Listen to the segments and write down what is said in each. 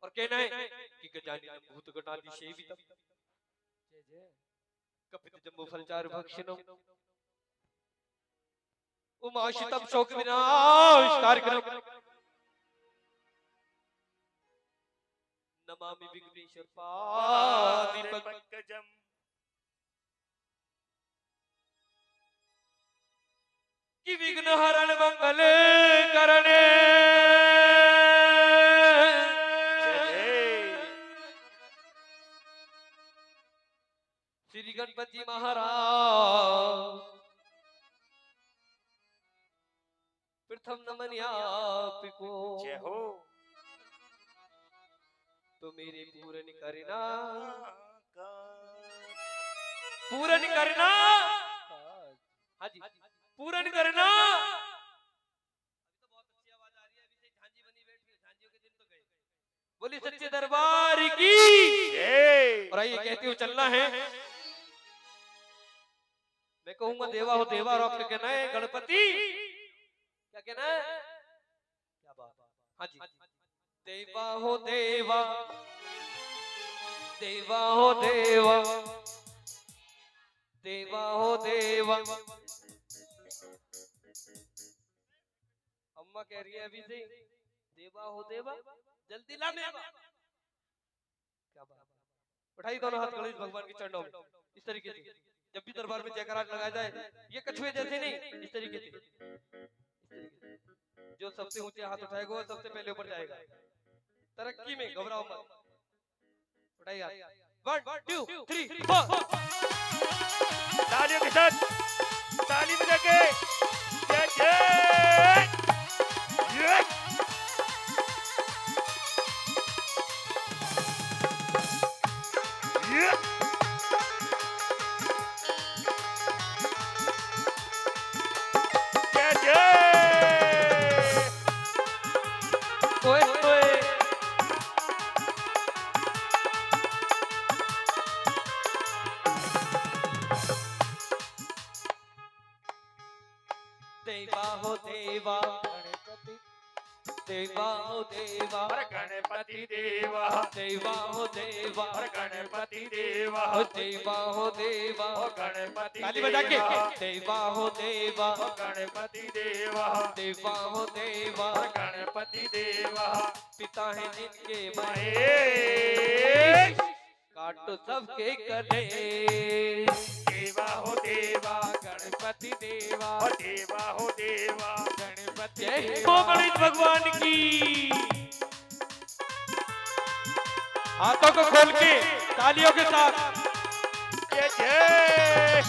और कहना है कि गजानी भूत गणादि सेवितम कपित जम्बो फलचार भक्षणम उमाशितम शोक विनाश कार्यक्रम नमामि विघ्नेश्वर पादि पंकजम कि विघ्न हरण मंगल करणे श्री गणपति महाराज प्रथम नमन आपको जय हो। तो मेरे पूर्ण करना पूर्ण करना हाँ जी पूर्ण करना। तो बहुत अच्छी आवाज आ रही है, अभी से झांझी बनी बैठी है, झांझियों के दिन तो गए। बोली सच्चे दरबार की। और आइए कहते हुए चलना है। मैं कहूंगा देवा हो देवा और आपने कहना है गणपति। क्या कहना है? क्या बात? हाँ जी देवा हो देवा देवा हो देवा देवा हो देवा। अम्मा कह रही है अभी से देवा हो देवा जल्दी ला मेवा। क्या बात? उठाई दोनों हाथ गणेश भगवान के चरणों में इस तरीके से। जब भी दरबार में जयकारा लगाया जाए ये कछुए जैसे नहीं, इस तरीके से। जो सबसे ऊंचे हाथ उठाएगा वो सबसे पहले ऊपर जाएगा। तरक्की में घबराओ मत। उठाइए हाथ। 1 2 3 4 तालियों के साथ ताली बजा के जय जय जय। देवा हो देवा गणपति देवा हो देवा गणपति देवा देवा हो देवा गणपति देवा देवा हो देवा गणपति ताली बजा के देवा हो देवा गणपति देवा देवा हो देवा गणपति देवा पिता है जिनके महेश काटो सबके कले। देवा हो देवा गणपति देवा देवा हो देवा गणपति जय हो गणेश भगवान की। हाथों को खोल के तालियों के साथ जय जय।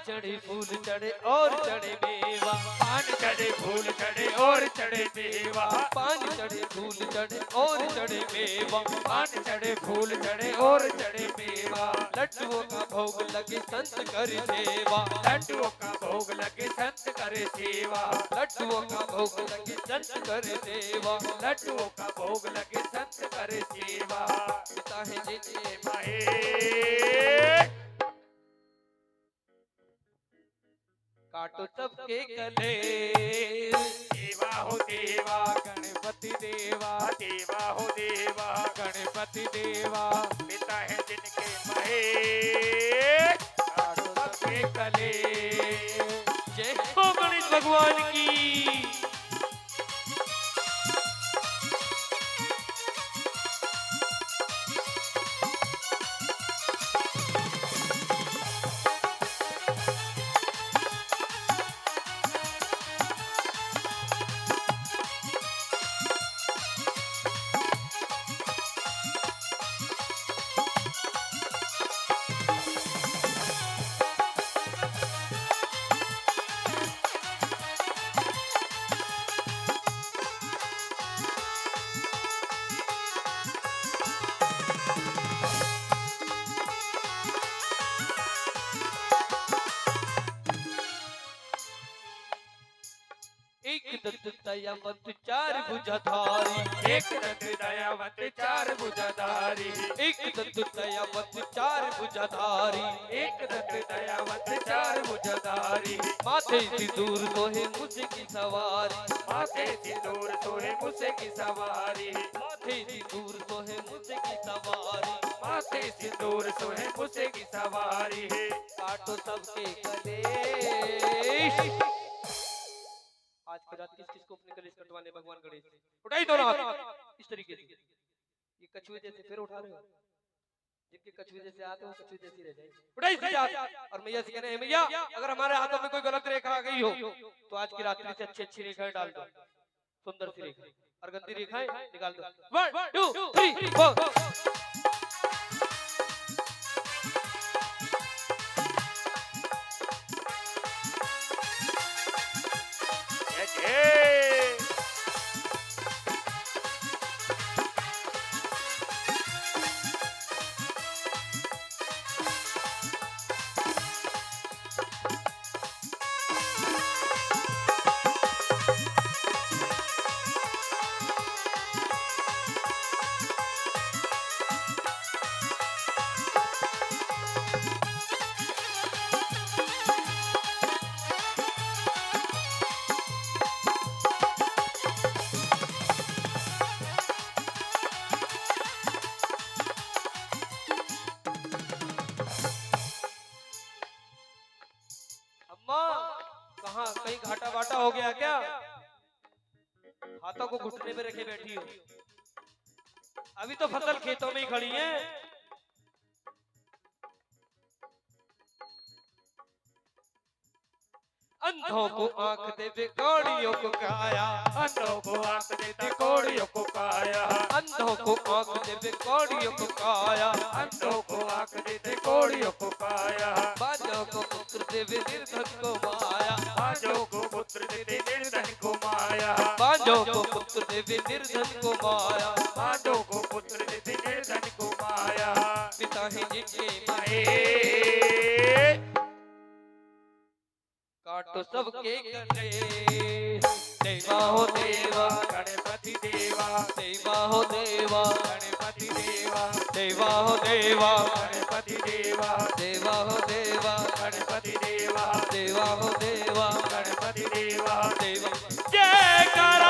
चढ़े फूल चढ़े और चढ़े मेवा पान चढ़े फूल चढ़े और चढ़े मेवा पान चढ़े फूल चढ़े और चढ़े मेवा पान चढ़े फूल चढ़े और चढ़े मेवा लड्डुओं का भोग लगे संत करे सेवा लड्डुओं का भोग लगे संत करे सेवा लड्डुओं का भोग लगे संत करे सेवा लड्डुओं का भोग लगे संत करे सेवा पिता है जिनके महेश काटो सबके गले। देवा हो देवा गणपति देवा देवा हो देवा गणपति देवा पिता है जिनके महेश काटो सबके गले। जय हो गणेश भगवान की। दयावंत चार भुजाधारी, एक दंत दयावंत चार भुजाधारी, एक दंत दयावंत चार भुजाधारी, एक दंत दयावंत चार भुजाधारी। माथे सिंदूर सोहे मुझे की सवारी, माथे सिंदूर सोहे मुझे की सवारी, माथे सिंदूर सोहे मुझे की सवारी, माथे सिंदूर सोहे मुझे की सवारी। काटो सबके कलेश। आज की रात किस किस को अपने कलेश कटवाने भगवान गणेश? उठाई दोनों हाथ इस तरीके से। ये कछुए जैसे फिर उठा रहे हो, जिनके कछुए जैसे आते हो कछुए जैसी रह जाए। उठाई सीधे हाथ और मैया से कहना है मैया अगर हमारे हाथों में कोई गलत रेखा आ गई हो तो आज की रात्रि से अच्छी अच्छी रेखाएं डाल दो, सुंदर सी रेखा और गंदी रेखाएं निकाल दो। 1 2 3 4 कहाँ कहीं घाटा वाटा हो गया क्या? हाथों को घुटने पे रखे बैठी हो। अभी तो फसल खेतों में ही खड़ी है। अंधों को आंख देते कौड़ियों को काया, अंधों को आंख देते कौड़ियों को काया, अंधों को आंख देते कौड़ियों को काया, अंधों को आंख देते कौड़ियों को काया। बाजों को पुत्र देवे निर्धन को माया, बाजों को पुत्र देते निर्धन को माया, बाजों को पुत्र देवे निर्धन को माया, बाजों को पुत्र देते निर्धन को माया। पिता ही जिनके माए काटो सबके कलेश। देवा हो देवा गणपति देवा, देवा हो देवा गणपति देवा, देवा हो देवा गणपति देवा, देवा हो देवा गणपति देवा, देवा हो देवा गणपति देवा। देवा जय कर